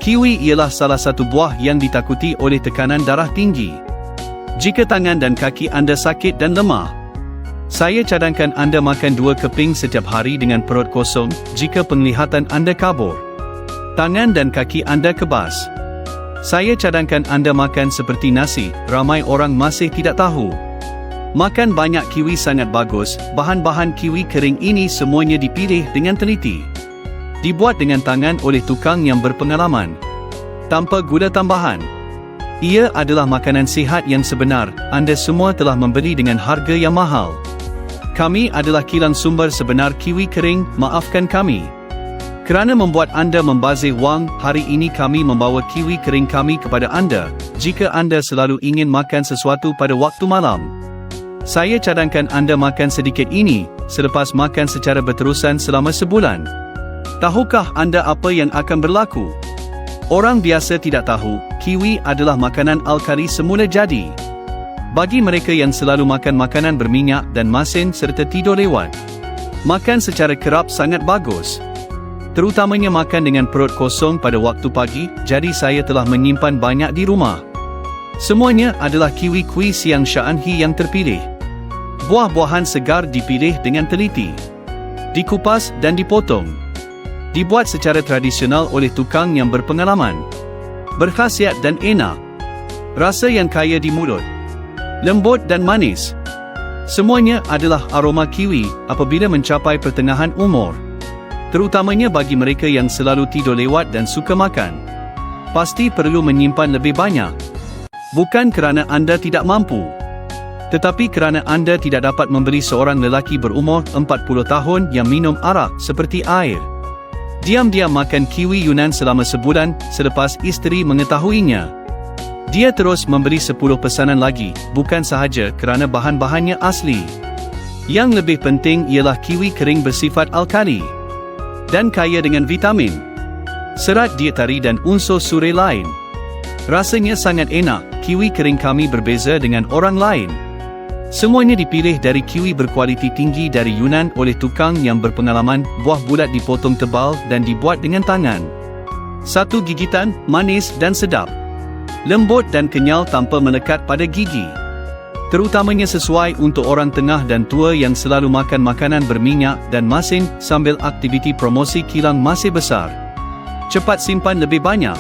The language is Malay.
Kiwi ialah salah satu buah yang ditakuti oleh tekanan darah tinggi. Jika tangan dan kaki anda sakit dan lemah, saya cadangkan anda makan 2 keping setiap hari dengan perut kosong. Jika penglihatan anda kabur, tangan dan kaki anda kebas, saya cadangkan anda makan seperti nasi. Ramai orang masih tidak tahu. Makan banyak kiwi sangat bagus. Bahan-bahan kiwi kering ini semuanya dipilih dengan teliti. Dibuat dengan tangan oleh tukang yang berpengalaman, tanpa gula tambahan. Ia adalah makanan sihat yang sebenar. Anda semua telah membeli dengan harga yang mahal. Kami adalah kilang sumber sebenar kiwi kering. Maafkan kami kerana membuat anda membazir wang. Hari ini kami membawa kiwi kering kami kepada anda. Jika anda selalu ingin makan sesuatu pada waktu malam, saya cadangkan anda makan sedikit ini, selepas makan secara berterusan selama sebulan. Tahukah anda apa yang akan berlaku? Orang biasa tidak tahu, kiwi adalah makanan alkali semula jadi. Bagi mereka yang selalu makan makanan berminyak dan masin serta tidur lewat, makan secara kerap sangat bagus. Terutamanya makan dengan perut kosong pada waktu pagi. Jadi saya telah menyimpan banyak di rumah. Semuanya adalah kiwi kui siang Shanghai yang terpilih. Buah-buahan segar dipilih dengan teliti, dikupas dan dipotong. Dibuat secara tradisional oleh tukang yang berpengalaman. Berkhasiat dan enak. Rasa yang kaya di mulut, lembut dan manis. Semuanya adalah aroma kiwi apabila mencapai pertengahan umur. Terutamanya bagi mereka yang selalu tidur lewat dan suka makan, pasti perlu menyimpan lebih banyak. Bukan kerana anda tidak mampu, tetapi kerana anda tidak dapat membeli seorang lelaki berumur 40 tahun yang minum arak seperti air. Diam-diam makan kiwi Yunan selama sebulan. Selepas isteri mengetahuinya, dia terus membeli 10 pesanan lagi. Bukan sahaja kerana bahan-bahannya asli. Yang lebih penting ialah kiwi kering bersifat alkali dan kaya dengan vitamin, serat dietari dan unsur suri lain. Rasanya sangat enak. Kiwi kering kami berbeza dengan orang lain. Semuanya dipilih dari kiwi berkualiti tinggi dari Yunan oleh tukang yang berpengalaman. Buah bulat dipotong tebal dan dibuat dengan tangan. Satu gigitan, manis dan sedap. Lembut dan kenyal tanpa melekat pada gigi. Terutamanya sesuai untuk orang tengah dan tua yang selalu makan makanan berminyak dan masin sambil aktiviti promosi kilang masih besar. Cepat simpan lebih banyak.